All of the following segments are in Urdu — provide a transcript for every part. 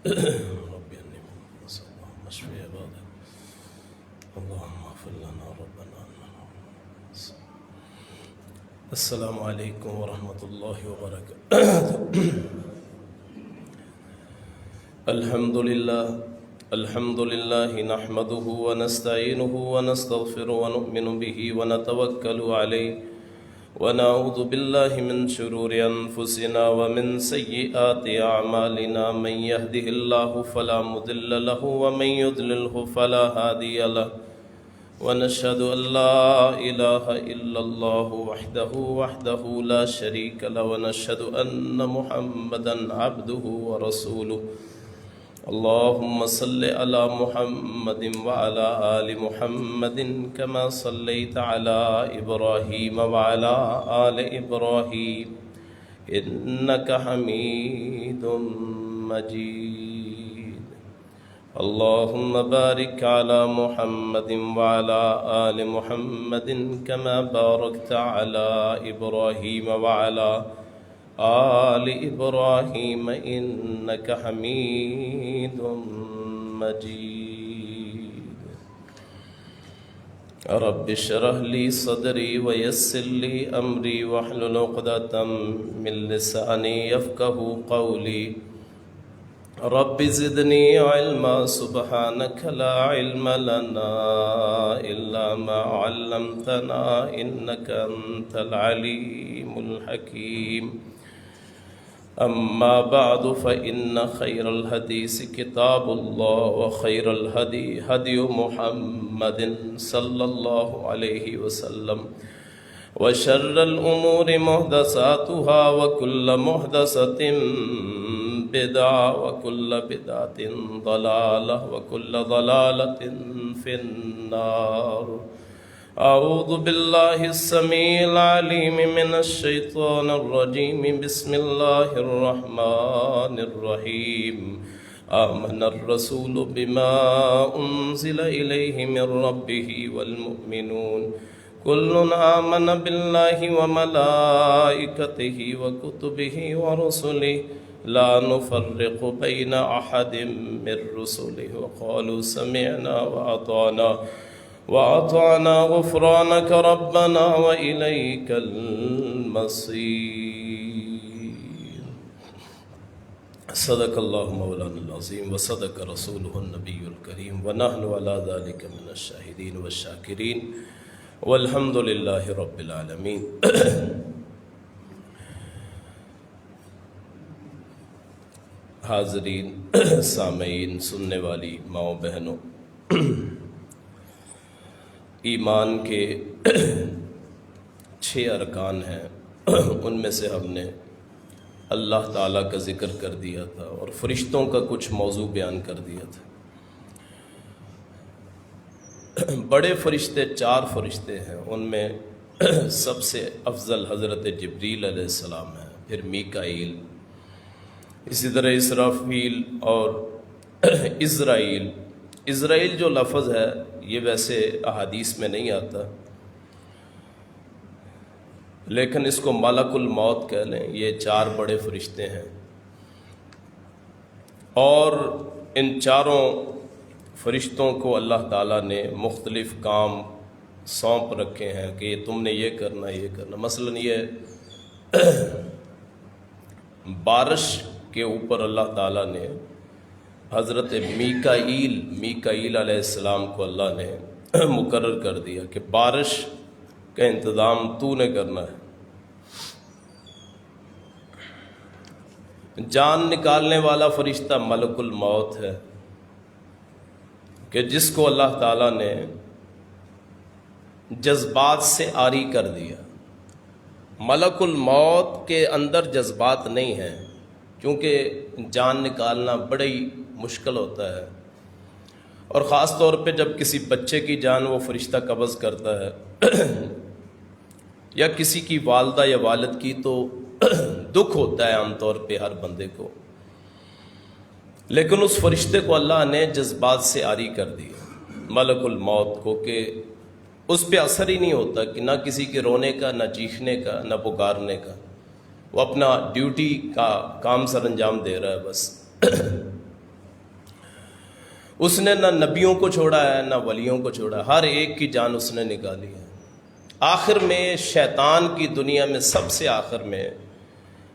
رب أني صلى الله واشفي عبادك اللهم اغفر لنا ربنا السلام علیکم ورحمۃ اللہ وبرکاتہ۔ الحمد للہ نحمده ونستعینه ونستغفره ونؤمن به ونتوکل علیہ ونعوذ باللہ من شرور انفسنا ومن سیئات اعمالنا من يهده الله فلا مضل له ومن يضلله فلا هادی له ونشهد أن لا إله إلا الله وحده لا شريك له ونشهد أن محمدا عبده ورسوله اللهم صل على محمد وعلى آل محمد كما صليت على إبراهيم وعلى آل إبراهيم إنك حميد مجيد اللهم بارك على محمد وعلى آل محمد كما باركت على إبراهيم وعلى آل إبراهيم إنك حميد مجيد رب اشرح لي صدري ويسر لي أمري واحلل عقدة من لساني يفقهوا قولي رب زدني علما سبحانك لا علم لنا إلا ما علمتنا إنك أنت العليم الحكيم أما بعد فإن خير الحديث كتاب الله وخير الهدي هدي محمد صلى الله عليه وسلم وشر الأمور محدثاتها وكل محدثة بدعة وكل بدعة ضلالة وكل ضلالة في النار أعوذ بالله السميع العليم من الشيطان الرجيم بسم الله الرحمن الرحيم آمن الرسول بما أنزل إليه من ربه والمؤمنون كل آمن بالله وملائكته وكتبه ورسله لا نفرق بين أحد من رسله وقالوا سمعنا وأطعنا غفرانك ربنا وإليك المصير صدق الله مولانا العظيم وصدق رسوله النبي الكريم ونحن على ذلك من الشاهدين والشاكرين والحمد لله رب العالمين۔ حاضرین، سامعین، سننے والی ماؤں بہنوں، ایمان کے 6 ارکان ہیں، ان میں سے ہم نے اللہ تعالیٰ کا ذکر کر دیا تھا اور فرشتوں کا کچھ موضوع بیان کر دیا تھا۔ بڑے فرشتے 4 فرشتے ہیں، ان میں سب سے افضل حضرت جبریل علیہ السلام ہیں، پھر میکائیل، اسی طرح اسرافیل اور اسرائیل جو لفظ ہے یہ ویسے احادیث میں نہیں آتا، لیکن اس کو ملک الموت کہہ لیں۔ یہ 4 بڑے فرشتے ہیں اور ان 4 فرشتوں کو اللہ تعالیٰ نے مختلف کام سونپ رکھے ہیں کہ تم نے یہ کرنا مثلا یہ بارش کے اوپر اللہ تعالیٰ نے حضرت میکائیل علیہ السلام کو اللہ نے مقرر کر دیا کہ بارش کا انتظام تو نے کرنا ہے۔ جان نکالنے والا فرشتہ ملک الموت ہے کہ جس کو اللہ تعالیٰ نے جذبات سے عاری کر دیا۔ ملک الموت کے اندر جذبات نہیں ہیں، کیونکہ جان نکالنا بڑا ہی مشکل ہوتا ہے، اور خاص طور پہ جب کسی بچے کی جان وہ فرشتہ قبض کرتا ہے یا کسی کی والدہ یا والد کی، تو دکھ ہوتا ہے عام طور پہ ہر بندے کو، لیکن اس فرشتے کو اللہ نے جذبات سے عاری کر دیا ملک الموت کو، کہ اس پہ اثر ہی نہیں ہوتا کہ نہ کسی کے رونے کا، نہ چیخنے کا، نہ پکارنے کا، وہ اپنا ڈیوٹی کا کام سر انجام دے رہا ہے بس۔ اس نے نہ نبیوں کو چھوڑا ہے نہ ولیوں کو چھوڑا ہے، ہر ایک کی جان اس نے نکالی ہے۔ آخر میں شیطان کی دنیا میں سب سے آخر میں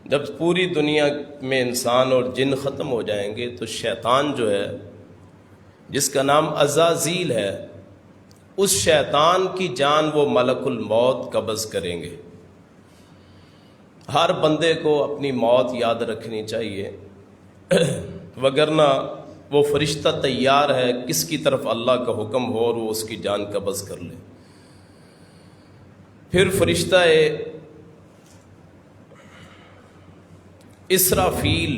جب پوری دنیا میں انسان اور جن ختم ہو جائیں گے تو شیطان جو ہے جس کا نام عزازیل ہے، اس شیطان کی جان وہ ملک الموت قبض کریں گے۔ ہر بندے کو اپنی موت یاد رکھنی چاہیے، وگرنہ وہ فرشتہ تیار ہے کس کی طرف اللہ کا حکم ہو اور وہ اس کی جان قبض کر لے۔ پھر فرشتہ اسرافیل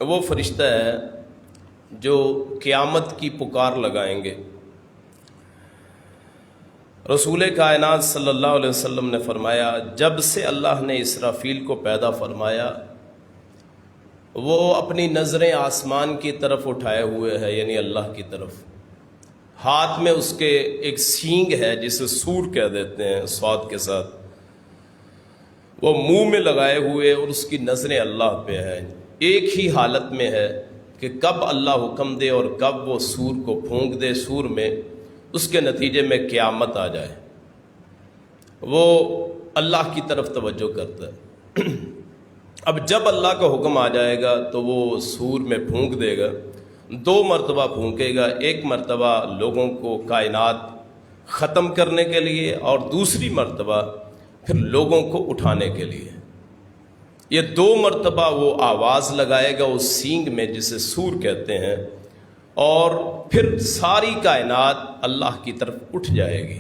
وہ فرشتہ ہے جو قیامت کی پکار لگائیں گے۔ رسول کائنات صلی اللہ علیہ وسلم نے فرمایا جب سے اللہ نے اسرافیل کو پیدا فرمایا وہ اپنی نظریں آسمان کی طرف اٹھائے ہوئے ہے، یعنی اللہ کی طرف۔ ہاتھ میں اس کے ایک سینگ ہے جسے سور کہہ دیتے ہیں صاد کے ساتھ، وہ منہ میں لگائے ہوئے اور اس کی نظریں اللہ پہ ہیں۔ ایک ہی حالت میں ہے کہ کب اللہ حکم دے اور کب وہ سور کو پھونک دے سور میں، اس کے نتیجے میں قیامت آ جائے۔ وہ اللہ کی طرف توجہ کرتا ہے۔ اب جب اللہ کا حکم آ جائے گا تو وہ سور میں پھونک دے گا، 2 مرتبہ پھونکے گا، ایک مرتبہ لوگوں کو کائنات ختم کرنے کے لیے اور دوسری مرتبہ پھر لوگوں کو اٹھانے کے لیے۔ یہ 2 مرتبہ وہ آواز لگائے گا اس سینگ میں جسے سور کہتے ہیں، اور پھر ساری کائنات اللہ کی طرف اٹھ جائے گی۔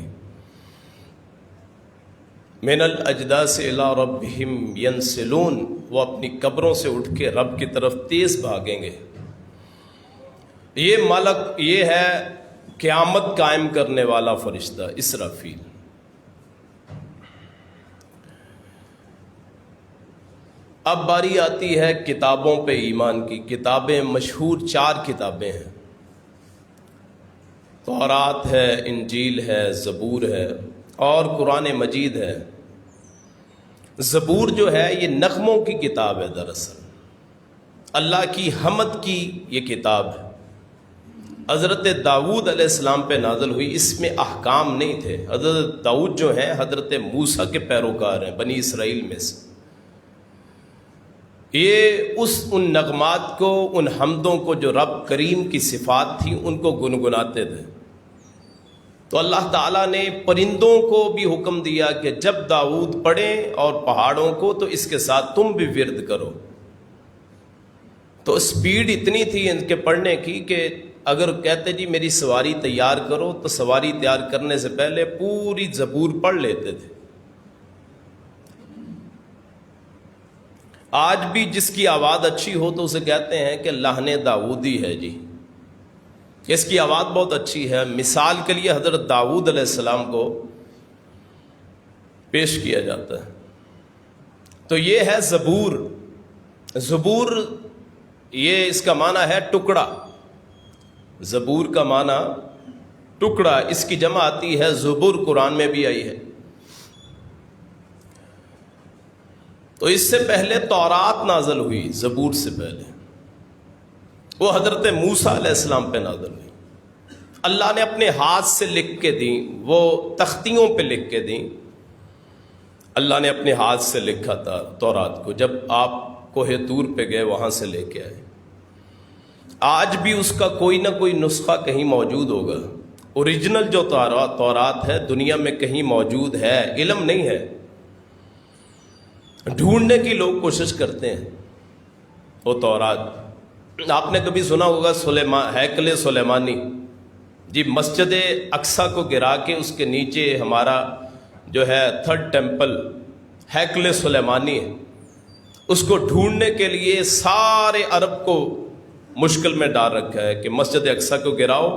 من الاجداث الی ربہم ینسلون، وہ اپنی قبروں سے اٹھ کے رب کی طرف تیز بھاگیں گے۔ یہ ملک، یہ ہے قیامت قائم کرنے والا فرشتہ اسرافیل۔ اب باری آتی ہے کتابوں پہ ایمان کی۔ کتابیں مشہور 4 کتابیں ہیں، تورات ہے، انجیل ہے، زبور ہے اور قرآن مجید ہے۔ زبور جو ہے یہ نغموں کی کتاب ہے، دراصل اللہ کی حمد کی یہ کتاب ہے۔ حضرت داؤد علیہ السلام پہ نازل ہوئی، اس میں احکام نہیں تھے۔ حضرت داؤد جو ہیں حضرت موسیٰ کے پیروکار ہیں، بنی اسرائیل میں سے۔ یہ ان نغمات کو، ان حمدوں کو جو رب کریم کی صفات تھیں ان کو گنگناتے تھے۔ تو اللہ تعالیٰ نے پرندوں کو بھی حکم دیا کہ جب داؤد پڑھیں اور پہاڑوں کو تو اس کے ساتھ تم بھی ورد کرو۔ تو سپیڈ اتنی تھی ان کے پڑھنے کی کہ اگر کہتے جی میری سواری تیار کرو تو سواری تیار کرنے سے پہلے پوری زبور پڑھ لیتے تھے۔ آج بھی جس کی آواز اچھی ہو تو اسے کہتے ہیں کہ لحن داؤدی ہے جی، اس کی آواز بہت اچھی ہے۔ مثال کے لیے حضرت داؤد علیہ السلام کو پیش کیا جاتا ہے۔ تو یہ ہے زبور۔ زبور یہ اس کا معنی ہے ٹکڑا۔ زبور کا معنی ٹکڑا، اس کی جمع آتی ہے زبور، قرآن میں بھی آئی ہے۔ تو اس سے پہلے تورات نازل ہوئی، زبور سے پہلے وہ حضرت موسیٰ علیہ السلام پہ نازل ہوئی۔ اللہ نے اپنے ہاتھ سے لکھ کے دیں، وہ تختیوں پہ لکھ کے دیں۔ اللہ نے اپنے ہاتھ سے لکھا تھا تورات کو، جب آپ کوہ طور پہ گئے وہاں سے لے کے آئے۔ آج بھی اس کا کوئی نہ کوئی نسخہ کہیں موجود ہوگا۔ اوریجنل جو تورات ہے دنیا میں کہیں موجود ہے، علم نہیں ہے، ڈھونڈنے کی لوگ کوشش کرتے ہیں وہ تورات۔ آپ نے کبھی سنا ہوگا ہیکل سلیمانی، جی مسجد اقصیٰ کو گرا کے اس کے نیچے ہمارا جو ہے 3rd ٹیمپل ہیکل سلیمانی ہے۔ اس کو ڈھونڈنے کے لیے سارے عرب کو مشکل میں ڈال رکھا ہے کہ مسجد اقصیٰ کو گراؤ،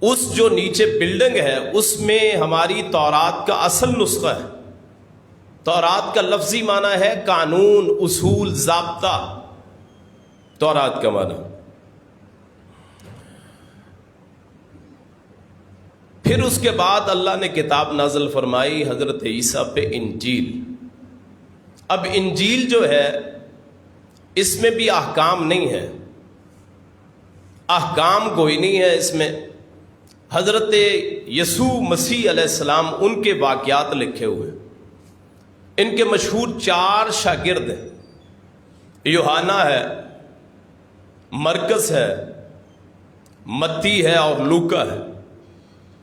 اس جو نیچے بلڈنگ ہے اس میں ہماری تورات کا اصل نسخہ ہے۔ تورات کا لفظی معنی ہے قانون، اصول، ضابطہ، تورات کا معنی۔ پھر اس کے بعد اللہ نے کتاب نازل فرمائی حضرت عیسیٰ پہ، انجیل۔ اب انجیل جو ہے اس میں بھی احکام نہیں ہے۔ احکام کوئی نہیں ہے اس میں. حضرت یسوع مسیح علیہ السلام ان کے واقعات لکھے ہوئے. ان کے مشہور 4 شاگرد ہیں. یوحنا ہے، مرکز ہے، متی ہے اور لوکا ہے.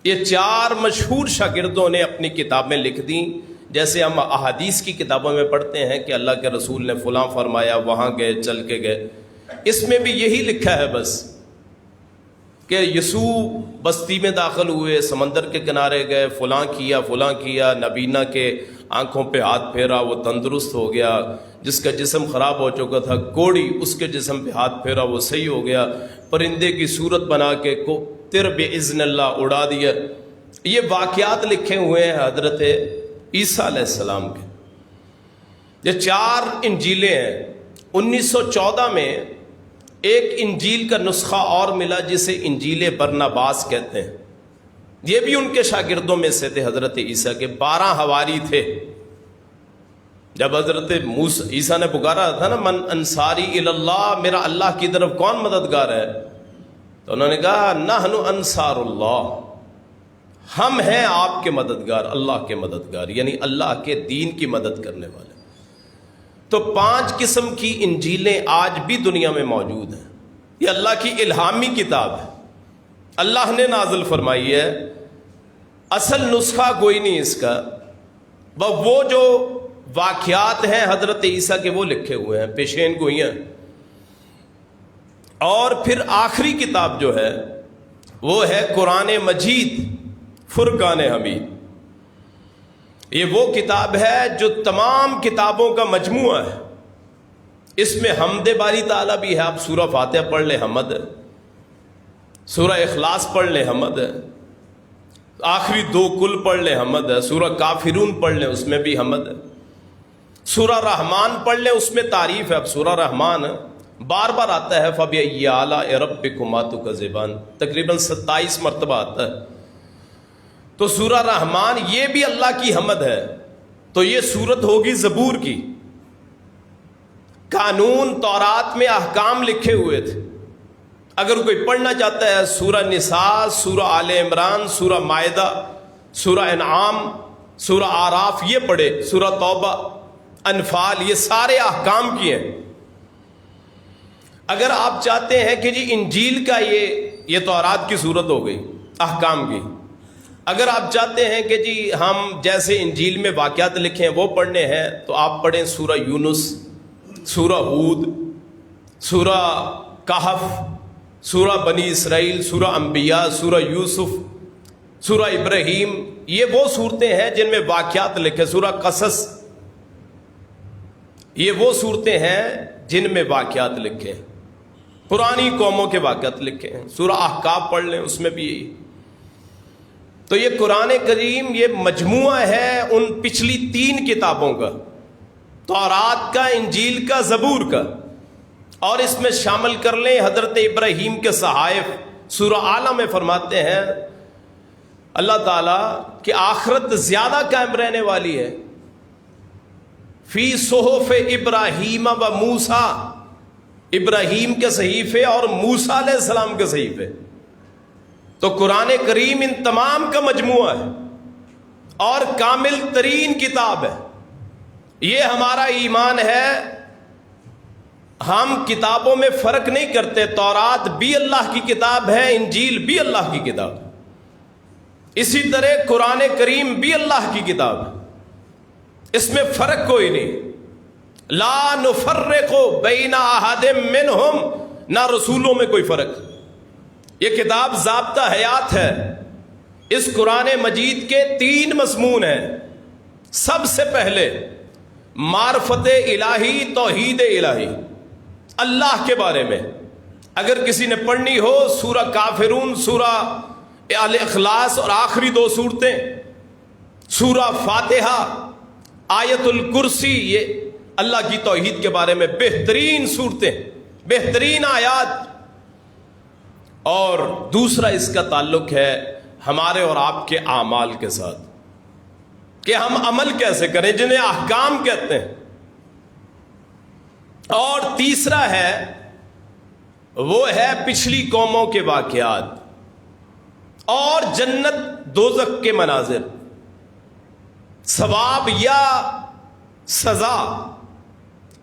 یہ 4 مشہور شاگردوں نے اپنی کتابیں لکھ دیں. جیسے ہم احادیث کی کتابوں میں پڑھتے ہیں کہ اللہ کے رسول نے فلاں فرمایا، وہاں گئے، چل کے گئے. اس میں بھی یہی لکھا ہے بس کہ یسوع بستی میں داخل ہوئے، سمندر کے کنارے گئے، فلاں کیا، نبینا کے آنکھوں پہ ہاتھ پھیرا، وہ تندرست ہو گیا. جس کا جسم خراب ہو چکا تھا، کوڑی، اس کے جسم پہ ہاتھ پھیرا، وہ صحیح ہو گیا. پرندے کی صورت بنا کے تر باذن اللہ اڑا دیا. یہ واقعات لکھے ہوئے ہیں حضرت عیسیٰ علیہ السلام کے. یہ 4 انجیلیں ہیں. 1914 میں ایک انجیل کا نسخہ اور ملا جسے انجیل برناباس کہتے ہیں. یہ بھی ان کے شاگردوں میں سے تھے. حضرت عیسیٰ کے 12 حواری تھے. جب حضرت عیسیٰ نے پکارا تھا نا، من انصاری الی اللہ، میرا اللہ کی طرف کون مددگار ہے، تو انہوں نے کہا نحن انصار اللہ، ہم ہیں آپ کے مددگار، اللہ کے مددگار، یعنی اللہ کے دین کی مدد کرنے والے. تو 5 قسم کی انجیلیں آج بھی دنیا میں موجود ہیں. یہ اللہ کی الہامی کتاب ہے، اللہ نے نازل فرمائی ہے. اصل نسخہ کوئی نہیں اس کا. وہ جو واقعات ہیں حضرت عیسیٰ کے وہ لکھے ہوئے ہیں، پیشین گوئیاں. اور پھر آخری کتاب جو ہے وہ ہے قرآن مجید، فرقان حمید. یہ وہ کتاب ہے جو تمام کتابوں کا مجموعہ ہے. اس میں حمد باری تعالیٰ بھی ہے. آپ سورہ فاتحہ پڑھ لیں، حمد ہے. سورہ اخلاص پڑھ لیں، حمد ہے. آخری 2 کل پڑھ لیں، حمد ہے. سورہ کافرون پڑھ لیں، اس میں بھی حمد ہے. سورہ رحمان پڑھ لیں، اس میں تعریف ہے. اب سورہ رحمان بار بار آتا ہے، فَبِأَيِّ آلَاءِ رَبِّكُمَا تُكَذِّبَانِ، تقریباً 27 مرتبہ آتا ہے. تو سورہ رحمان یہ بھی اللہ کی حمد ہے. تو یہ سورت ہوگی زبور کی. قانون تورات میں احکام لکھے ہوئے تھے. اگر کوئی پڑھنا چاہتا ہے سورہ نساء، سورہ آل عمران، سورہ مائدہ، سورہ انعام، سورہ آراف، یہ پڑھے. سورہ توبہ، انفال، یہ سارے احکام کی ہیں. اگر آپ چاہتے ہیں کہ جی انجیل کا یہ تورات کی صورت ہو گئی احکام کی. اگر آپ چاہتے ہیں کہ جی ہم جیسے انجیل میں واقعات لکھے ہیں وہ پڑھنے ہیں، تو آپ پڑھیں سورہ یونس، سورہ ہود، سورہ کہف، سورہ بنی اسرائیل، سورہ انبیاء، سورہ یوسف، سورہ ابراہیم. یہ وہ صورتیں ہیں جن میں واقعات لکھے. سورہ قصص، یہ وہ صورتیں ہیں جن میں واقعات لکھے ہیں، پرانی قوموں کے واقعات لکھے ہیں. سورہ احقاف پڑھ لیں، اس میں بھی یہی. تو یہ قرآن کریم یہ مجموعہ ہے ان پچھلی 3 کتابوں کا، تورات کا، انجیل کا، زبور کا. اور اس میں شامل کر لیں حضرت ابراہیم کے صحائف. سورہ اعلیٰ میں فرماتے ہیں اللہ تعالیٰ کہ آخرت زیادہ قائم رہنے والی ہے. فی صحف ابراہیم و موسیٰ، ابراہیم کے صحیفے اور موسیٰ علیہ السلام کے صحیفے. تو قرآن کریم ان تمام کا مجموعہ ہے اور کامل ترین کتاب ہے. یہ ہمارا ایمان ہے. ہم کتابوں میں فرق نہیں کرتے. تورات بھی اللہ کی کتاب ہے، انجیل بھی اللہ کی کتاب ہے. اسی طرح قرآن کریم بھی اللہ کی کتاب ہے. اس میں فرق کوئی نہیں. لا نفرق بین احد منہم، نہ رسولوں میں کوئی فرق. یہ کتاب ضابطہ حیات ہے. اس قرآن مجید کے 3 مضمون ہیں. سب سے پہلے معرفت الہی، توحید الہی، اللہ کے بارے میں. اگر کسی نے پڑھنی ہو سورہ کافرون، سورہ الاخلاص اور آخری 2 صورتیں، سورہ فاتحہ، آیت الکرسی، یہ اللہ کی توحید کے بارے میں بہترین صورتیں، بہترین آیات. اور دوسرا اس کا تعلق ہے ہمارے اور آپ کے اعمال کے ساتھ، کہ ہم عمل کیسے کریں، جنہیں احکام کہتے ہیں. اور تیسرا ہے وہ ہے پچھلی قوموں کے واقعات اور جنت دوزخ کے مناظر، ثواب یا سزا،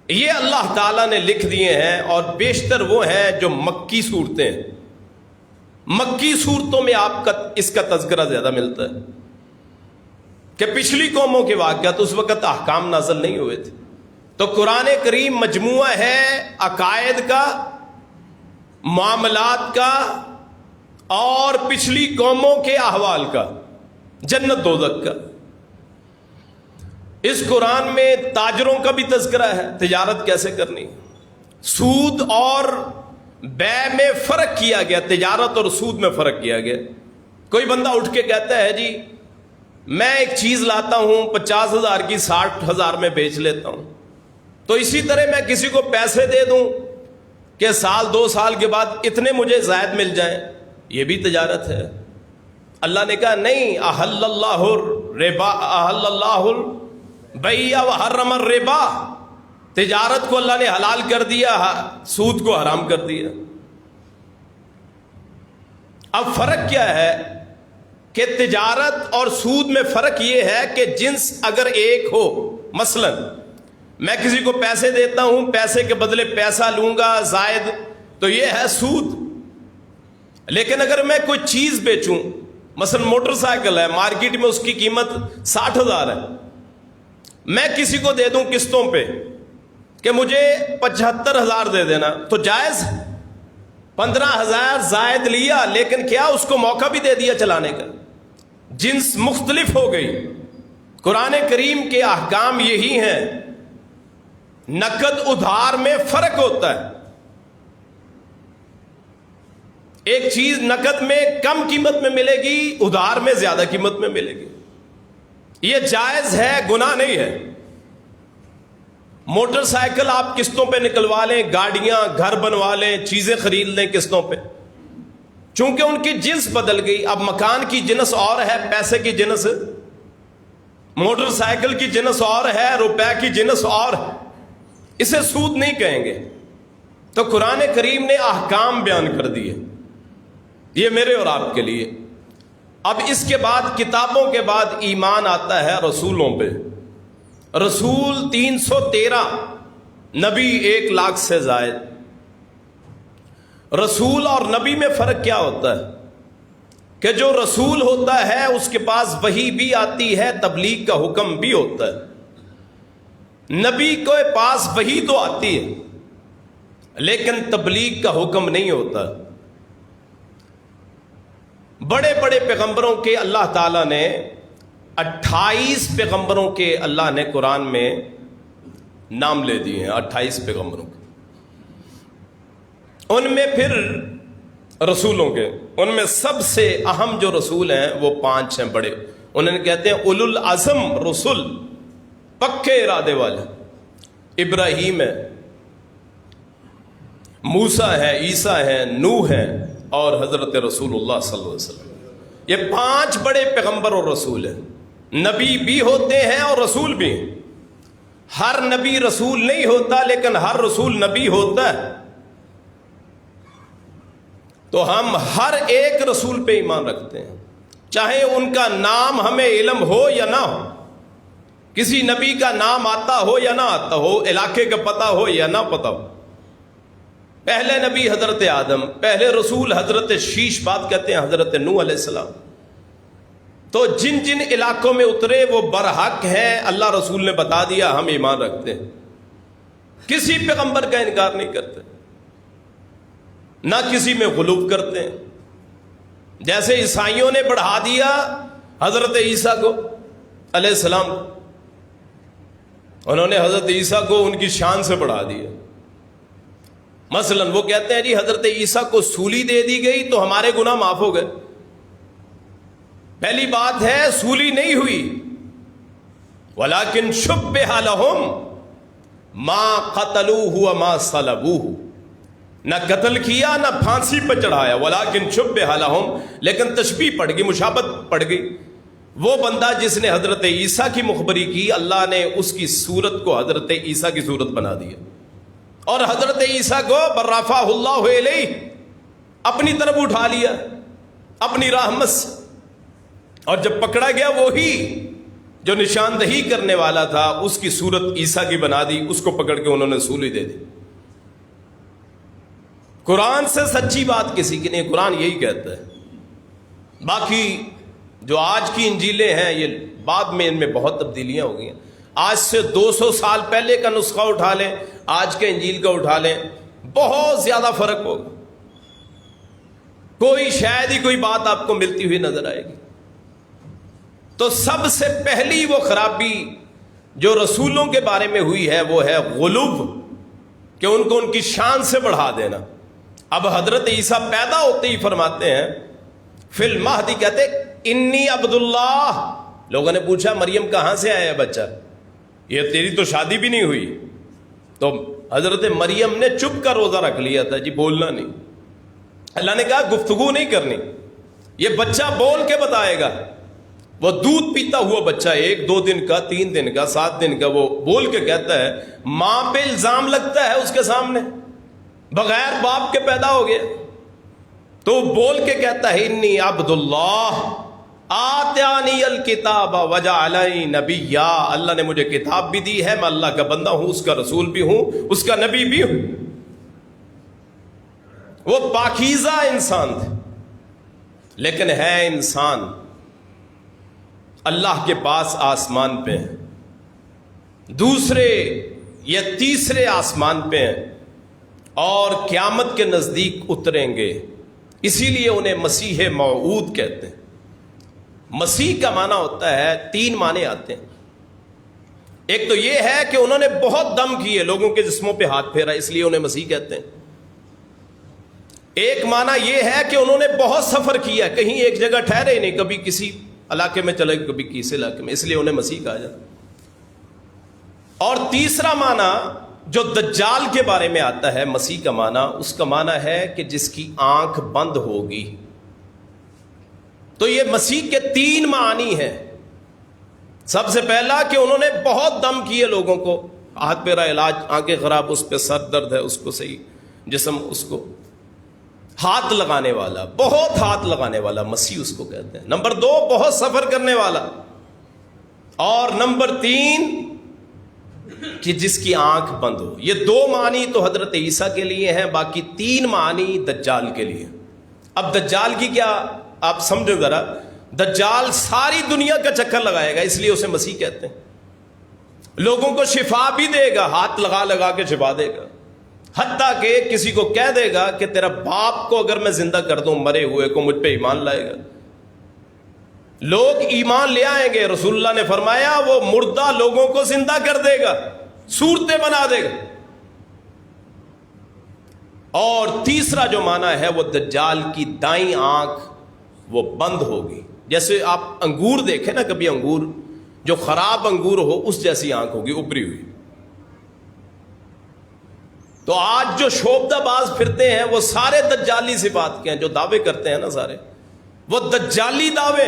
یہ اللہ تعالیٰ نے لکھ دیے ہیں، اور بیشتر وہ ہیں جو مکی صورتیں ہیں۔ مکی صورتوں میں آپ کا اس کا تذکرہ زیادہ ملتا ہے کہ پچھلی قوموں کے واقعات، اس وقت احکام نازل نہیں ہوئے تھے۔ تو قرآن کریم مجموعہ ہے عقائد کا، معاملات کا اور پچھلی قوموں کے احوال کا، جنت دوزخ کا۔ اس قرآن میں تاجروں کا بھی تذکرہ ہے، تجارت کیسے کرنی، سود اور بے میں فرق کیا گیا، تجارت اور سود میں فرق کیا گیا۔ کوئی بندہ اٹھ کے کہتا ہے جی میں ایک چیز لاتا ہوں 50,000 کی 60,000 میں بیچ لیتا ہوں، تو اسی طرح میں کسی کو پیسے دے دوں کہ سال 2 سال کے بعد اتنے مجھے زائد مل جائیں، یہ بھی تجارت ہے۔ اللہ نے کہا نہیں، احل اللہ الربا، احل اللہ البیع وحرم الربا، تجارت کو اللہ نے حلال کر دیا، سود کو حرام کر دیا۔ اب فرق کیا ہے کہ تجارت اور سود میں فرق یہ ہے کہ جنس اگر ایک ہو، مثلا میں کسی کو پیسے دیتا ہوں، پیسے کے بدلے پیسہ لوں گا زائد، تو یہ ہے سود۔ لیکن اگر میں کوئی چیز بیچوں، مثلا موٹر سائیکل ہے، مارکیٹ میں اس کی قیمت 60,000 ہے، میں کسی کو دے دوں قسطوں پہ کہ مجھے 75,000 دے دینا، تو جائز؟ 15,000 زائد لیا، لیکن کیا اس کو موقع بھی دے دیا چلانے کا، جنس مختلف ہو گئی۔ قرآن کریم کے احکام یہی ہیں، نقد ادھار میں فرق ہوتا ہے، ایک چیز نقد میں کم قیمت میں ملے گی، ادھار میں زیادہ قیمت میں ملے گی، یہ جائز ہے، گناہ نہیں ہے۔ موٹر سائیکل آپ قسطوں پہ نکلوا لیں، گاڑیاں گھر بنوا لیں، چیزیں خرید لیں قسطوں پہ، چونکہ ان کی جنس بدل گئی، اب مکان کی جنس اور ہے، پیسے کی جنس، موٹر سائیکل کی جنس اور ہے، روپے کی جنس اور ہے، اسے سود نہیں کہیں گے۔ تو قرآن کریم نے احکام بیان کر دیے، یہ میرے اور آپ کے لیے۔ اب اس کے بعد کتابوں کے بعد ایمان آتا ہے رسولوں پہ، رسول 313، نبی 1,00,000 سے زائد۔ رسول اور نبی میں فرق کیا ہوتا ہے کہ جو رسول ہوتا ہے اس کے پاس وحی بھی آتی ہے، تبلیغ کا حکم بھی ہوتا ہے۔ نبی کے پاس وحی تو آتی ہے لیکن تبلیغ کا حکم نہیں ہوتا۔ بڑے بڑے پیغمبروں کے اللہ تعالیٰ نے 28 پیغمبروں کے اللہ نے قرآن میں نام لے دیے ہیں، 28 پیغمبروں کے، ان میں پھر رسولوں کے، ان میں سب سے اہم جو رسول ہیں وہ 5 ہیں بڑے، انہیں کہتے ہیں اولو العزم رسول، پکے ارادے والے۔ ابراہیم ہے، موسیٰ ہے، عیسیٰ ہے، نوح ہے اور حضرت رسول اللہ صلی اللہ علیہ وسلم۔ یہ 5 بڑے پیغمبر اور رسول ہیں، نبی بھی ہوتے ہیں اور رسول بھی ہیں۔ ہر نبی رسول نہیں ہوتا لیکن ہر رسول نبی ہوتا ہے۔ تو ہم ہر ایک رسول پہ ایمان رکھتے ہیں، چاہے ان کا نام ہمیں علم ہو یا نہ ہو، کسی نبی کا نام آتا ہو یا نہ آتا ہو، علاقے کا پتہ ہو یا نہ پتہ ہو۔ پہلے نبی حضرت آدم، پہلے رسول حضرت شیش، بات کہتے ہیں حضرت نوح علیہ السلام۔ تو جن جن علاقوں میں اترے وہ برحق ہیں، اللہ رسول نے بتا دیا، ہم ایمان رکھتے ہیں، کسی پیغمبر کا انکار نہیں کرتے، نہ کسی میں غلو کرتے ہیں۔ جیسے عیسائیوں نے بڑھا دیا حضرت عیسیٰ کو علیہ السلام، انہوں نے حضرت عیسیٰ کو ان کی شان سے بڑھا دیا۔ مثلا وہ کہتے ہیں جی حضرت عیسیٰ کو سولی دے دی گئی تو ہمارے گناہ معاف ہو گئے۔ پہلی بات ہے سولی نہیں ہوئی، وَلَكِنْ شُبِّهَ لَهُمْ مَا قَتَلُوهُ وَمَا صَلَبُوهُ، نہ قتل کیا نہ پھانسی پہ چڑھایا، وَلَكِنْ شُبِّهَ لَهُمْ، لیکن تشبیہ پڑ گئی، مشابہت پڑ گئی۔ وہ بندہ جس نے حضرت عیسیٰ کی مخبری کی، اللہ نے اس کی صورت کو حضرت عیسیٰ کی صورت بنا دیا، اور حضرت عیسیٰ کو برافع اللہ علیہ اپنی طرف اٹھا لیا اپنی رحمت سے، اور جب پکڑا گیا وہی جو نشاندہی کرنے والا تھا اس کی صورت عیسیٰ کی بنا دی، اس کو پکڑ کے انہوں نے سولی دے دی۔ قرآن سے سچی بات کسی کی نہیں، قرآن یہی کہتا ہے۔ باقی جو آج کی انجیلیں ہیں یہ بعد میں ان میں بہت تبدیلیاں ہو گئی ہیں۔ آج سے 200 سال پہلے کا نسخہ اٹھا لیں، آج کے انجیل کا اٹھا لیں، بہت زیادہ فرق ہوگا۔ کوئی شاید ہی کوئی بات آپ کو ملتی ہوئی نظر آئے گی۔ تو سب سے پہلی وہ خرابی جو رسولوں کے بارے میں ہوئی ہے وہ ہے غلو، کہ ان کو ان کی شان سے بڑھا دینا۔ اب حضرت عیسیٰ پیدا ہوتے ہی فرماتے ہیں فی المہدی، کہتے انی عبداللہ۔ لوگوں نے پوچھا مریم کہاں سے آیا بچہ، یہ تیری تو شادی بھی نہیں ہوئی۔ تو حضرت مریم نے چپ کا روزہ رکھ لیا تھا، جی بولنا نہیں۔ اللہ نے کہا گفتگو نہیں کرنی، یہ بچہ بول کے بتائے گا۔ وہ دودھ پیتا ہوا بچہ 1 2 دن کا، 3 دن کا، 7 دن کا، وہ بول کے کہتا ہے، ماں پہ الزام لگتا ہے اس کے سامنے، بغیر باپ کے پیدا ہو گیا، تو بول کے کہتا ہے انی عبداللہ آتانی الکتاب وجعلنی نبیا۔ اللہ نے مجھے کتاب بھی دی ہے، میں اللہ کا بندہ ہوں، اس کا رسول بھی ہوں، اس کا نبی بھی ہوں۔ وہ پاکیزہ انسان تھے، لیکن ہے انسان، اللہ کے پاس آسمان پہ ہیں، دوسرے یا تیسرے آسمان پہ ہیں، اور قیامت کے نزدیک اتریں گے۔ اسی لیے انہیں مسیح موعود کہتے ہیں۔ مسیح کا معنی ہوتا ہے، 3 معنی آتے ہیں۔ ایک تو یہ ہے کہ انہوں نے بہت دم کیے، لوگوں کے جسموں پہ ہاتھ پھیرا، اس لیے انہیں مسیح کہتے ہیں۔ ایک معنی یہ ہے کہ انہوں نے بہت سفر کیا، کہیں ایک جگہ ٹھہرے ہی نہیں، کبھی کسی علاقے میں چلے کبھی کسی علاقے میں، اس لیے انہیں مسیح کہا جاتا۔ اور تیسرا معنی جو دجال کے بارے میں آتا ہے، مسیح کا معنی، اس کا معنی ہے کہ جس کی آنکھ بند ہوگی۔ تو یہ مسیح کے 3 معنی ہیں۔ سب سے پہلا کہ انہوں نے بہت دم کیے لوگوں کو، ہاتھ پیرا علاج، آنکھیں خراب، اس پہ سر درد ہے اس کو صحیح، جسم اس کو ہاتھ لگانے والا، بہت ہاتھ لگانے والا، مسیح اس کو کہتے ہیں۔ نمبر 2 بہت سفر کرنے والا، اور نمبر 3 کہ جس کی آنکھ بند ہو۔ یہ 2 معنی تو حضرت عیسیٰ کے لیے ہیں، باقی 3 معنی دجال کے لیے۔ اب دجال کی کیا آپ سمجھیں ذرا، دجال ساری دنیا کا چکر لگائے گا، اس لیے اسے مسیح کہتے ہیں۔ لوگوں کو شفا بھی دے گا، ہاتھ لگا لگا کے شفا دے گا، حتیٰ کہ کسی کو کہہ دے گا کہ تیرا باپ کو اگر میں زندہ کر دوں، مرے ہوئے کو، مجھ پہ ایمان لائے گا۔ لوگ ایمان لے آئیں گے۔ رسول اللہ نے فرمایا وہ مردہ لوگوں کو زندہ کر دے گا، صورتیں بنا دے گا۔ اور تیسرا جو معنی ہے وہ دجال کی دائیں آنکھ وہ بند ہوگی۔ جیسے آپ انگور دیکھیں نا، کبھی انگور جو خراب انگور ہو اس جیسی آنکھ ہوگی، ابری ہوئی۔ تو آج جو شوبدہ باز پھرتے ہیں وہ سارے دجالی صفات کے ہیں، جو دعوے کرتے ہیں نا سارے، وہ دجالی دعوے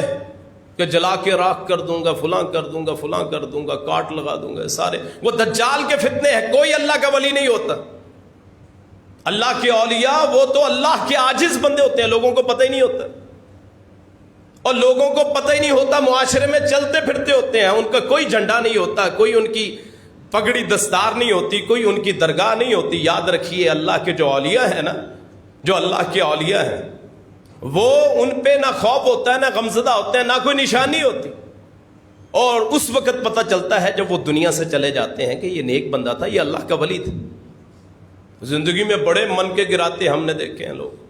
کہ جلا کے راکھ کر دوں گا، فلاں کر دوں گا، فلاں کر دوں گا، کاٹ لگا دوں گا، سارے وہ دجال کے فتنے ہیں۔ کوئی اللہ کا ولی نہیں ہوتا۔ اللہ کے اولیاء وہ تو اللہ کے عاجز بندے ہوتے ہیں، لوگوں کو پتہ ہی نہیں ہوتا، اور لوگوں کو پتہ ہی نہیں ہوتا، معاشرے میں چلتے پھرتے ہوتے ہیں، ان کا کوئی جھنڈا نہیں ہوتا، کوئی ان کی پگڑی دستار نہیں ہوتی، کوئی ان کی درگاہ نہیں ہوتی۔ یاد رکھیے اللہ کے جو اولیاء ہیں نا، جو اللہ کے اولیاء ہیں، وہ ان پہ نہ خوف ہوتا ہے، نہ غمزدہ ہوتے ہیں، نہ کوئی نشانی ہوتی۔ اور اس وقت پتہ چلتا ہے جب وہ دنیا سے چلے جاتے ہیں کہ یہ نیک بندہ تھا، یہ اللہ کا ولی تھا۔ زندگی میں بڑے من کے گراتے ہم نے دیکھے ہیں لوگ،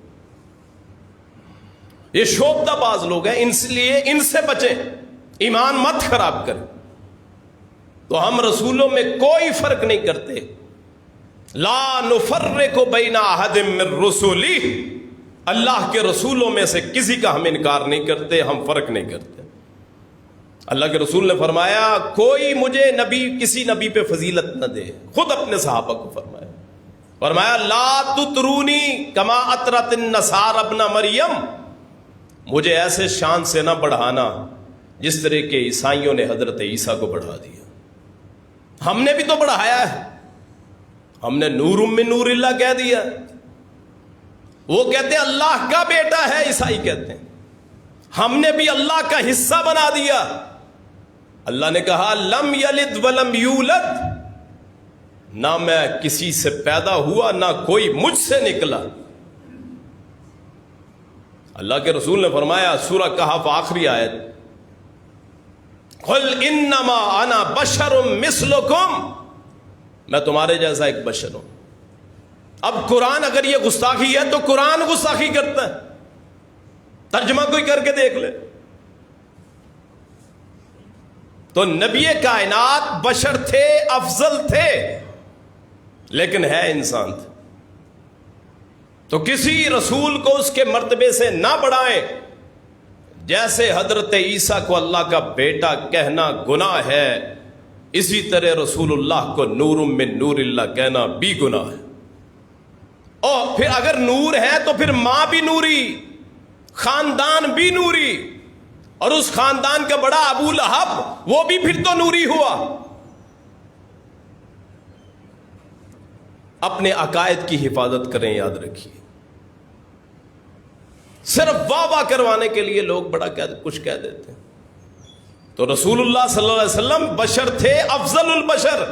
یہ شوبدہ باز لوگ ہیں، اس لیے ان سے بچیں، ایمان مت خراب کریں۔ تو ہم رسولوں میں کوئی فرق نہیں کرتے، لا نفرق بین احد من رسلی، اللہ کے رسولوں میں سے کسی کا ہم انکار نہیں کرتے، ہم فرق نہیں کرتے۔ اللہ کے رسول نے فرمایا کوئی مجھے نبی کسی نبی پہ فضیلت نہ دے، خود اپنے صحابہ کو فرمایا لا تطرونی کما اطرت النصارى ابن مریم، مجھے ایسے شان سے نہ بڑھانا جس طرح کے عیسائیوں نے حضرت عیسیٰ کو بڑھا دیا۔ ہم نے بھی تو بڑھایا ہے، ہم نے نور من نور اللہ کہہ دیا. وہ کہتے ہیں اللہ کا بیٹا ہے, عیسائی کہتے ہیں. ہم نے بھی اللہ کا حصہ بنا دیا. اللہ نے کہا لم یلد ولم یولد, نہ میں کسی سے پیدا ہوا نہ کوئی مجھ سے نکلا. اللہ کے رسول نے فرمایا سورہ کہف آخری آیت, قل انما انا بشر مثلکم, میں تمہارے جیسا ایک بشر ہوں. اب قرآن اگر یہ گستاخی ہے تو قرآن گستاخی کرتا ہے, ترجمہ کوئی کر کے دیکھ لے. تو نبی کائنات بشر تھے, افضل تھے, لیکن ہے انسان تھے. تو کسی رسول کو اس کے مرتبے سے نہ بڑھائیں. جیسے حضرت عیسیٰ کو اللہ کا بیٹا کہنا گناہ ہے, اسی طرح رسول اللہ کو نور من نور اللہ کہنا بھی گناہ ہے. اور پھر اگر نور ہے تو پھر ماں بھی نوری, خاندان بھی نوری, اور اس خاندان کا بڑا ابو لہب وہ بھی پھر تو نوری ہوا. اپنے عقائد کی حفاظت کریں, یاد رکھیے. صرف واہ واہ کروانے کے لیے لوگ بڑا کچھ کہہ دیتے ہیں. تو رسول اللہ صلی اللہ علیہ وسلم بشر تھے, افضل البشر,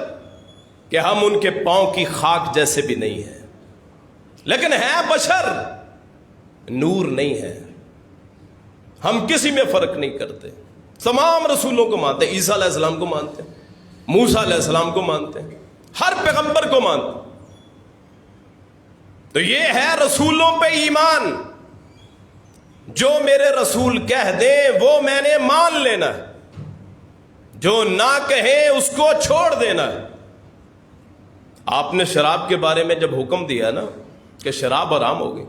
کہ ہم ان کے پاؤں کی خاک جیسے بھی نہیں ہیں, لیکن ہے بشر, نور نہیں ہے. ہم کسی میں فرق نہیں کرتے, تمام رسولوں کو مانتے ہیں. عیسیٰ علیہ السلام کو مانتے ہیں, موسیٰ علیہ السلام کو مانتے ہیں, ہر پیغمبر کو مانتے ہیں. تو یہ ہے رسولوں پہ ایمان. جو میرے رسول کہہ دیں وہ میں نے مان لینا ہے, جو نہ کہیں اس کو چھوڑ دینا ہے. آپ نے شراب کے بارے میں جب حکم دیا نا کہ شراب حرام ہو گئی,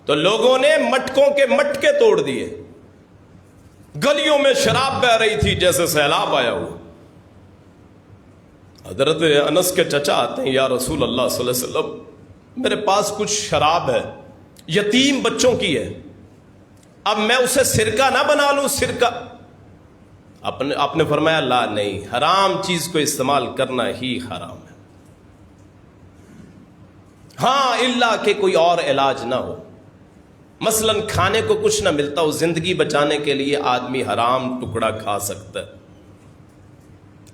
تو لوگوں نے مٹکوں کے مٹکے توڑ دیے. گلیوں میں شراب بہ رہی تھی جیسے سیلاب آیا ہوا. حضرت انس کے چچا آتے ہیں, یا رسول اللہ صلی اللہ علیہ وسلم میرے پاس کچھ شراب ہے, یتیم بچوں کی ہے, اب میں اسے سرکہ نہ بنا لوں؟ سرکہ آپ نے فرمایا لا, نہیں, حرام چیز کو استعمال کرنا ہی حرام ہے. ہاں الا کہ کوئی اور علاج نہ ہو, مثلا کھانے کو کچھ نہ ملتا ہو, زندگی بچانے کے لیے آدمی حرام ٹکڑا کھا سکتا ہے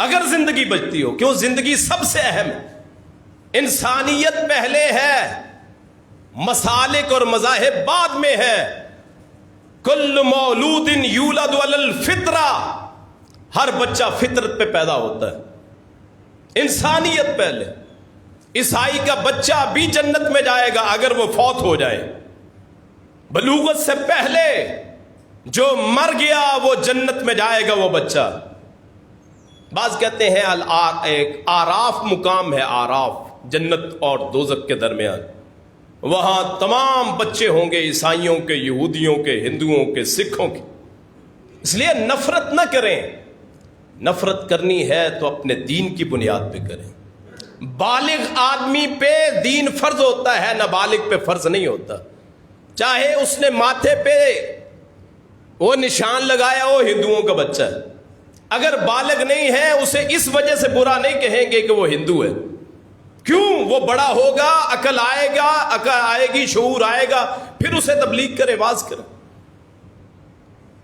اگر زندگی بچتی ہو. کیوں؟ زندگی سب سے اہم ہے, انسانیت پہلے ہے, مسالک اور مذاہب بعد میں ہے. کل مولود یولد علی الفطرہ, ہر بچہ فطرت پہ پیدا ہوتا ہے, انسانیت پہلے. عیسائی کا بچہ بھی جنت میں جائے گا اگر وہ فوت ہو جائے, بلوغت سے پہلے جو مر گیا وہ جنت میں جائے گا وہ بچہ. بعض کہتے ہیں ایک آراف مقام ہے, آراف, جنت اور دوزخ کے درمیان, وہاں تمام بچے ہوں گے عیسائیوں کے, یہودیوں کے, ہندوؤں کے, سکھوں کے. اس لیے نفرت نہ کریں, نفرت کرنی ہے تو اپنے دین کی بنیاد پہ کریں. بالغ آدمی پہ دین فرض ہوتا ہے, نابالغ پہ فرض نہیں ہوتا. چاہے اس نے ماتھے پہ وہ نشان لگایا ہو ہندوؤں کا بچہ ہے, اگر بالغ نہیں ہے اسے اس وجہ سے برا نہیں کہیں گے کہ وہ ہندو ہے. کیوں؟ وہ بڑا ہوگا, عقل آئے گا, عقل آئے گی, شعور آئے گا, پھر اسے تبلیغ کرے, واز کرے.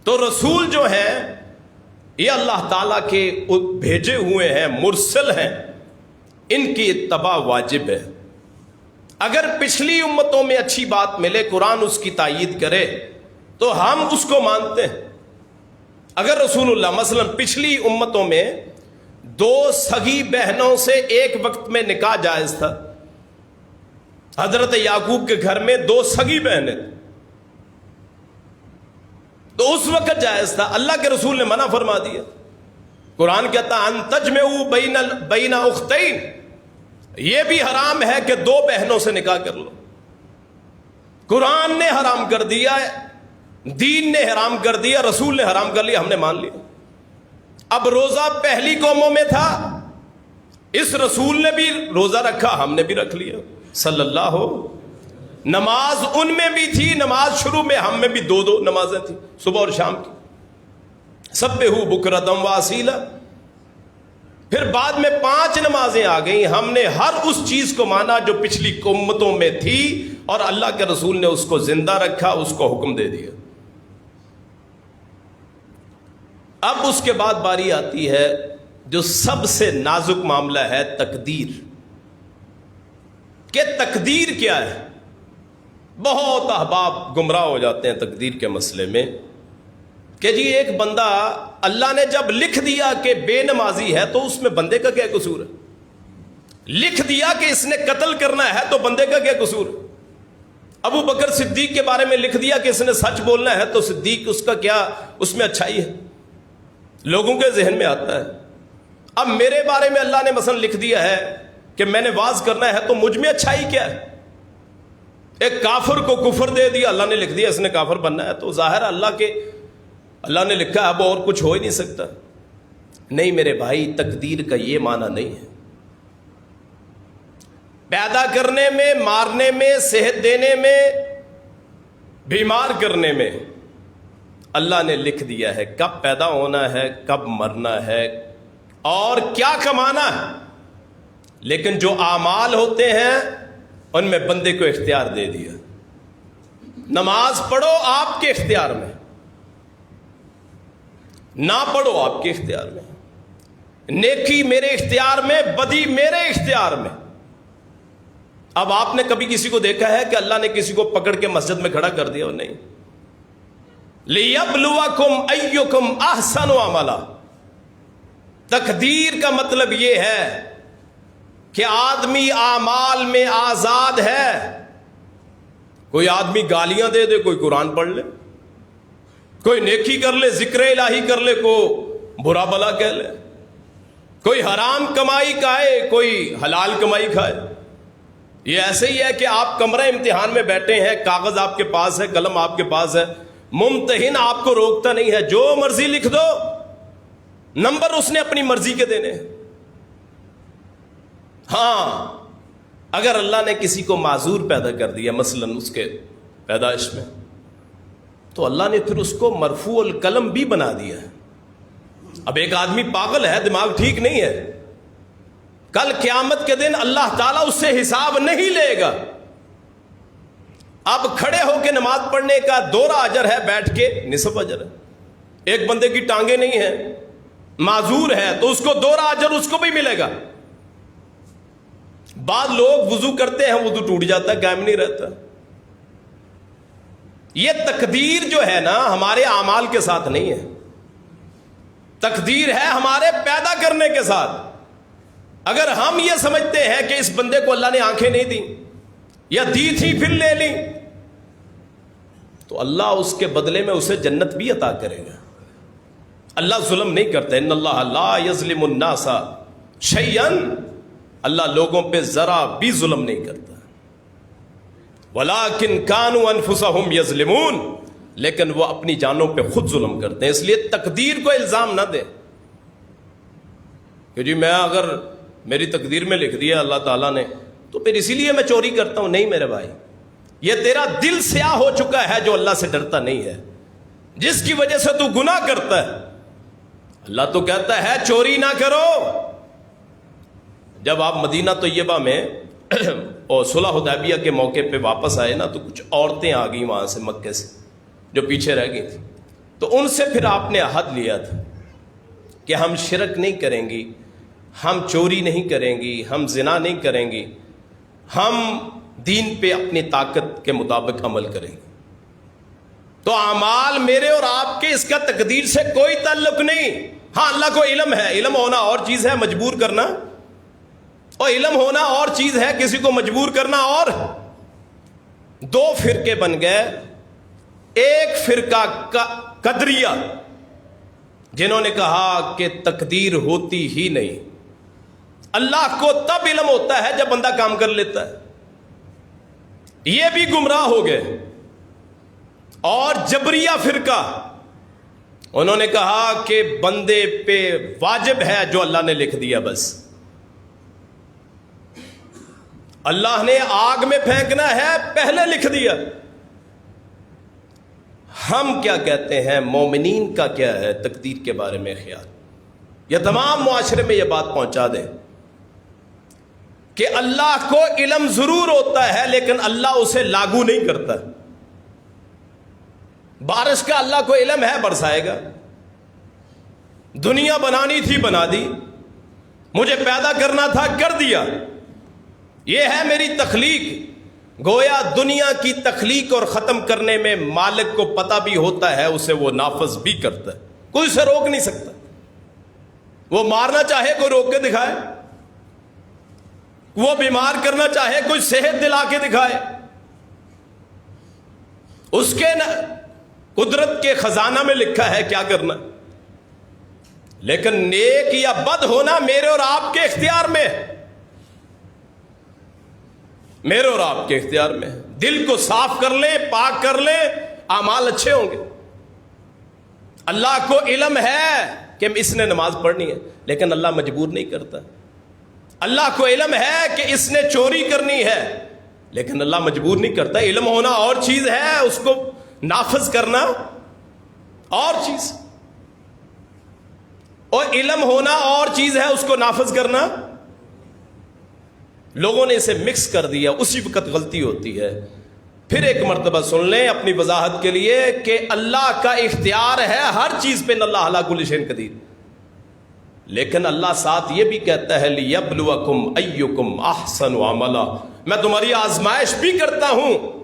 تو رسول جو ہیں یہ اللہ تعالیٰ کے بھیجے ہوئے ہیں, مرسل ہیں, ان کی اتباع واجب ہے. اگر پچھلی امتوں میں اچھی بات ملے, قرآن اس کی تائید کرے, تو ہم اس کو مانتے ہیں. اگر رسول اللہ مثلا پچھلی امتوں میں 2 سگی بہنوں سے ایک وقت میں نکاح جائز تھا, حضرت یعقوب کے گھر میں 2 سگی بہنیں, تو اس وقت جائز تھا. اللہ کے رسول نے منع فرما دیا. قرآن کہتا ان تجمعوا بین اختین, یہ بھی حرام ہے کہ 2 بہنوں سے نکاح کر لو. قرآن نے حرام کر دیا ہے, دین نے حرام کر دیا, رسول نے حرام کر لیا, ہم نے مان لیا. اب روزہ پہلی قوموں میں تھا, اس رسول نے بھی روزہ رکھا, ہم نے بھی رکھ لیا صلی اللہ ہو. نماز ان میں بھی تھی, نماز شروع میں ہم میں بھی 2 نمازیں تھیں, صبح اور شام کی. سبحوا بکرۃ و اصیلا, پھر بعد میں 5 نمازیں آ گئیں. ہم نے ہر اس چیز کو مانا جو پچھلی امتوں میں تھی اور اللہ کے رسول نے اس کو زندہ رکھا, اس کو حکم دے دیا. اب اس کے بعد باری آتی ہے جو سب سے نازک معاملہ ہے, تقدیر. کہ تقدیر کیا ہے؟ بہت احباب گمراہ ہو جاتے ہیں تقدیر کے مسئلے میں کہ جی ایک بندہ اللہ نے جب لکھ دیا کہ بے نمازی ہے تو اس میں بندے کا کیا قصور ہے؟ لکھ دیا کہ اس نے قتل کرنا ہے تو بندے کا کیا قصور ہے؟ ابو بکر صدیق کے بارے میں لکھ دیا کہ اس نے سچ بولنا ہے تو صدیق اس کا کیا اس میں اچھائی ہے؟ لوگوں کے ذہن میں آتا ہے. اب میرے بارے میں اللہ نے مثلا لکھ دیا ہے کہ میں نے واز کرنا ہے تو مجھ میں اچھائی کیا ہے؟ ایک کافر کو کفر دے دیا, اللہ نے لکھ دیا اس نے کافر بننا ہے, تو ظاہر اللہ نے لکھا, اب اور کچھ ہو ہی نہیں سکتا. نہیں میرے بھائی, تقدیر کا یہ معنی نہیں ہے. پیدا کرنے میں, مارنے میں, صحت دینے میں, بیمار کرنے میں اللہ نے لکھ دیا ہے کب پیدا ہونا ہے, کب مرنا ہے اور کیا کمانا ہے. لیکن جو اعمال ہوتے ہیں ان میں بندے کو اختیار دے دیا. نماز پڑھو آپ کے اختیار میں, نہ پڑھو آپ کے اختیار میں, نیکی میرے اختیار میں, بدی میرے اختیار میں. اب آپ نے کبھی کسی کو دیکھا ہے کہ اللہ نے کسی کو پکڑ کے مسجد میں کھڑا کر دیا؟ اور نہیں. لِيَبْلُوَكُمْ أَيُّكُمْ أَحْسَنُ عَمَلًا. تقدیر کا مطلب یہ ہے کہ آدمی اعمال میں آزاد ہے. کوئی آدمی گالیاں دے دے, کوئی قرآن پڑھ لے, کوئی نیکی کر لے, ذکر الہی کر لے, کو برا بلا کہہ لے, کوئی حرام کمائی کھائے, کوئی حلال کمائی کھائے. یہ ایسے ہی ہے کہ آپ کمرہ امتحان میں بیٹھے ہیں, کاغذ آپ کے پاس ہے, قلم آپ کے پاس ہے, ممتحن آپ کو روکتا نہیں ہے, جو مرضی لکھ دو, نمبر اس نے اپنی مرضی کے دینے. ہاں اگر اللہ نے کسی کو معذور پیدا کر دیا مثلاً اس کے پیدائش میں, تو اللہ نے پھر اس کو مرفوع القلم بھی بنا دیا ہے. اب ایک آدمی پاگل ہے, دماغ ٹھیک نہیں ہے, کل قیامت کے دن اللہ تعالیٰ اس سے حساب نہیں لے گا. اب کھڑے ہو کے نماز پڑھنے کا دوہرا اجر ہے, بیٹھ کے نصف اجر ہے. ایک بندے کی ٹانگیں نہیں ہیں, معذور ہے, تو اس کو دوہرا اجر اس کو بھی ملے گا. بعض لوگ وضو کرتے ہیں, وضو ٹوٹ جاتا ہے, قائم نہیں رہتا. یہ تقدیر جو ہے نا ہمارے اعمال کے ساتھ نہیں ہے, تقدیر ہے ہمارے پیدا کرنے کے ساتھ. اگر ہم یہ سمجھتے ہیں کہ اس بندے کو اللہ نے آنکھیں نہیں دی یا دی تھی پھر لے لی, تو اللہ اس کے بدلے میں اسے جنت بھی عطا کرے گا. اللہ ظلم نہیں کرتا. ان اللہ لا یظلم الناس شیئا, اللہ لوگوں پہ ذرا بھی ظلم نہیں کرتا. وَلَٰكِنْ كَانُوا أَنفُسَهُمْ يَظْلِمُونَ, لیکن وہ اپنی جانوں پہ خود ظلم کرتے ہیں. اس لیے تقدیر کو الزام نہ دیں کہ جی میں اگر میری تقدیر میں لکھ دیا اللہ تعالیٰ نے تو پھر اسی لیے میں چوری کرتا ہوں. نہیں میرے بھائی, یہ تیرا دل سیاہ ہو چکا ہے جو اللہ سے ڈرتا نہیں ہے, جس کی وجہ سے تو گناہ کرتا ہے. اللہ تو کہتا ہے چوری نہ کرو. جب آپ مدینہ طیبہ میں اور صلح حدیبیہ کے موقع پہ واپس آئے نا, تو کچھ عورتیں آ گئیں وہاں سے, مکے سے, جو پیچھے رہ گئی تھیں. تو ان سے پھر آپ نے عہد لیا تھا کہ ہم شرک نہیں کریں گی, ہم چوری نہیں کریں گی, ہم زنا نہیں کریں گی, ہم دین پہ اپنی طاقت کے مطابق عمل کریں گے. تو اعمال میرے اور آپ کے اس کا تقدیر سے کوئی تعلق نہیں. ہاں اللہ کو علم ہے, علم ہونا اور چیز ہے, مجبور کرنا, اور علم ہونا اور چیز ہے, کسی کو مجبور کرنا. اور دو فرقے بن گئے. ایک فرقہ قدریہ, جنہوں نے کہا کہ تقدیر ہوتی ہی نہیں, اللہ کو تب علم ہوتا ہے جب بندہ کام کر لیتا ہے. یہ بھی گمراہ ہو گئے. اور جبریہ فرقہ, انہوں نے کہا کہ بندے پہ واجب ہے جو اللہ نے لکھ دیا, بس اللہ نے آگ میں پھینکنا ہے پہلے لکھ دیا. ہم کیا کہتے ہیں, مومنین کا کیا ہے تقدیر کے بارے میں خیال؟ یہ تمام معاشرے میں یہ بات پہنچا دیں کہ اللہ کو علم ضرور ہوتا ہے لیکن اللہ اسے لاگو نہیں کرتا. بارش کا اللہ کو علم ہے، برسائے گا. دنیا بنانی تھی بنا دی، مجھے پیدا کرنا تھا کر دیا. یہ ہے میری تخلیق. گویا دنیا کی تخلیق اور ختم کرنے میں مالک کو پتہ بھی ہوتا ہے، اسے وہ نافذ بھی کرتا ہے. کوئی اسے روک نہیں سکتا. وہ مارنا چاہے کوئی روک کے دکھائے، وہ بیمار کرنا چاہے کوئی صحت دلا کے دکھائے. اس کے قدرت کے خزانہ میں لکھا ہے کیا کرنا. لیکن نیک یا بد ہونا میرے اور آپ کے اختیار میں ہے. میرے اور آپ کے اختیار میں ہے. دل کو صاف کر لیں، پاک کر لیں، اعمال اچھے ہوں گے. اللہ کو علم ہے کہ اس نے نماز پڑھنی ہے لیکن اللہ مجبور نہیں کرتا. اللہ کو علم ہے کہ اس نے چوری کرنی ہے لیکن اللہ مجبور نہیں کرتا. علم ہونا اور چیز ہے، اس کو نافذ کرنا اور چیز. اور علم ہونا اور چیز ہے، اس کو نافذ کرنا. لوگوں نے اسے مکس کر دیا، اسی وقت غلطی ہوتی ہے. پھر ایک مرتبہ سن لیں اپنی وضاحت کے لیے کہ اللہ کا اختیار ہے ہر چیز پہ، اللہ علی کل شیء قدیر. لیکن اللہ ساتھ یہ بھی کہتا ہے لِيَبْلُوَكُمْ أَيُّكُمْ أَحْسَنُ عَمَلًا، میں تمہاری آزمائش بھی کرتا ہوں.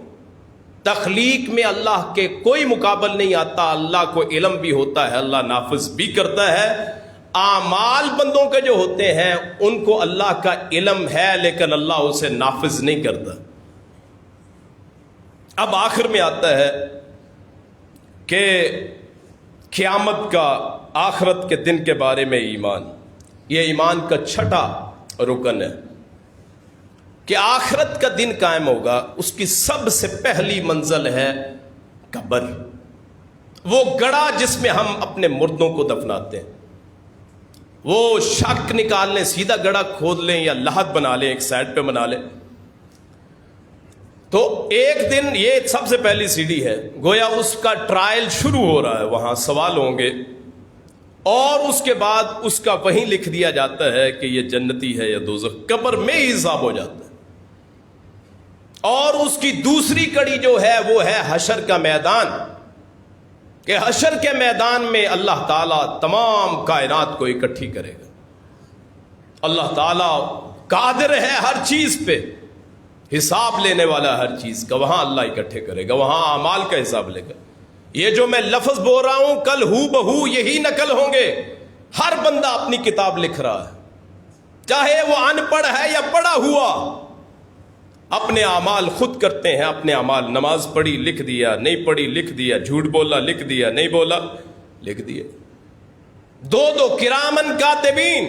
تخلیق میں اللہ کے کوئی مقابل نہیں آتا. اللہ کو علم بھی ہوتا ہے، اللہ نافذ بھی کرتا ہے. اعمال بندوں کے جو ہوتے ہیں ان کو اللہ کا علم ہے لیکن اللہ اسے نافذ نہیں کرتا. اب آخر میں آتا ہے کہ قیامت کا، آخرت کے دن کے بارے میں ایمان. یہ ایمان کا چھٹا رکن ہے کہ آخرت کا دن قائم ہوگا. اس کی سب سے پہلی منزل ہے قبر، وہ گڑھا جس میں ہم اپنے مردوں کو دفناتے ہیں. وہ شک نکال لیں، سیدھا گڑھا کھود لیں یا لحد بنا لیں، ایک سائڈ پہ بنا لیں. تو ایک دن یہ سب سے پہلی سیڑھی ہے، گویا اس کا ٹرائل شروع ہو رہا ہے. وہاں سوال ہوں گے اور اس کے بعد اس کا وہیں لکھ دیا جاتا ہے کہ یہ جنتی ہے یا دوزخ. قبر میں ہی حساب ہو جاتا ہے. اور اس کی دوسری کڑی جو ہے وہ ہے حشر کا میدان، کہ حشر کے میدان میں اللہ تعالیٰ تمام کائنات کو اکٹھی کرے گا. اللہ تعالیٰ قادر ہے ہر چیز پہ، حساب لینے والا ہر چیز کا. وہاں اللہ اکٹھے کرے گا، وہاں اعمال کا حساب لے گا. یہ جو میں لفظ بول رہا ہوں کل ہو بہو یہی نقل ہوں گے. ہر بندہ اپنی کتاب لکھ رہا ہے، چاہے وہ ان پڑھ ہے یا پڑھا ہوا. اپنے اعمال خود کرتے ہیں. اپنے اعمال، نماز پڑھی لکھ دیا، نہیں پڑھی لکھ دیا، جھوٹ بولا لکھ دیا، نہیں بولا لکھ دیا. دو کرامن کاتبین،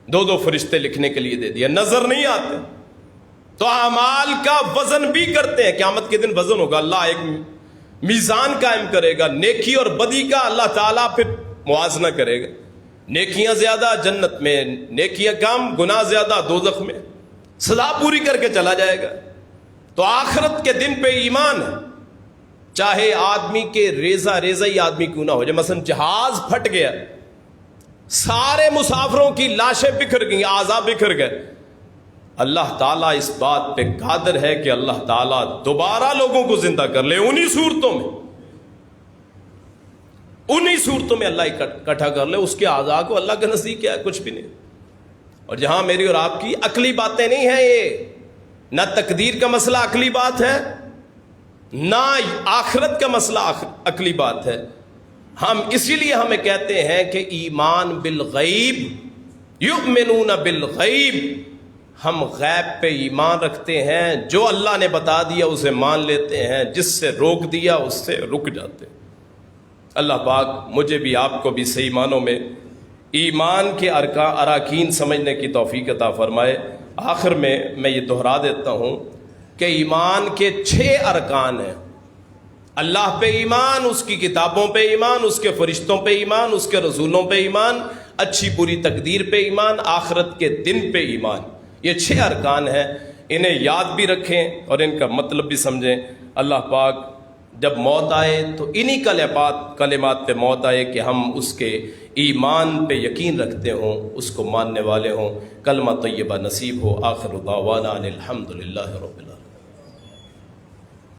دو فرشتے لکھنے کے لیے دے دیا. نظر نہیں آتے تو اعمال کا وزن بھی کرتے ہیں. قیامت کے دن وزن ہوگا، اللہ ایک میزان قائم کرے گا. نیکی اور بدی کا اللہ تعالیٰ پھر موازنہ کرے گا. نیکیاں زیادہ جنت میں، نیکیاں کم، گناہ زیادہ دوزخ میں. سزا پوری کر کے چلا جائے گا. تو آخرت کے دن پہ ایمان ہے، چاہے آدمی کے ریزہ ہی آدمی کیوں نہ ہو جائے. مثلا جہاز پھٹ گیا، سارے مسافروں کی لاشیں بکھر گئیں، اعضاء بکھر گئے. اللہ تعالیٰ اس بات پہ قادر ہے کہ اللہ تعالیٰ دوبارہ لوگوں کو زندہ کر لے. انہی صورتوں میں اللہ اکٹھا کر لے. اس کے اعضاء کو اللہ کے نزدیک کیا ہے؟ کچھ بھی نہیں. اور جہاں میری اور آپ کی عقلی باتیں نہیں ہیں، یہ نہ تقدیر کا مسئلہ عقلی بات ہے، نہ آخرت کا مسئلہ عقلی بات ہے. ہم اسی لیے ہمیں کہتے ہیں کہ ایمان بالغیب، یؤمنون بالغیب. ہم غیب پہ ایمان رکھتے ہیں. جو اللہ نے بتا دیا اسے مان لیتے ہیں، جس سے روک دیا اس سے رک جاتے ہیں. اللہ پاک مجھے بھی آپ کو بھی صحیح معنوں میں ایمان کے اراکین سمجھنے کی توفیق عطا فرمائے. آخر میں یہ دہرا دیتا ہوں کہ ایمان کے 6 ارکان ہیں. اللہ پہ ایمان، اس کی کتابوں پہ ایمان، اس کے فرشتوں پہ ایمان، اس کے رسولوں پہ ایمان، اچھی بری تقدیر پہ ایمان، آخرت کے دن پہ ایمان. یہ 6 ارکان ہیں. انہیں یاد بھی رکھیں اور ان کا مطلب بھی سمجھیں. اللہ پاک جب موت آئے تو انہی کلمات پہ موت آئے کہ ہم اس کے ایمان پہ یقین رکھتے ہوں، اس کو ماننے والے ہوں، کلمہ طیبہ نصیب ہو۔ آخر دعوانا ان الحمد للہ رب العالمین۔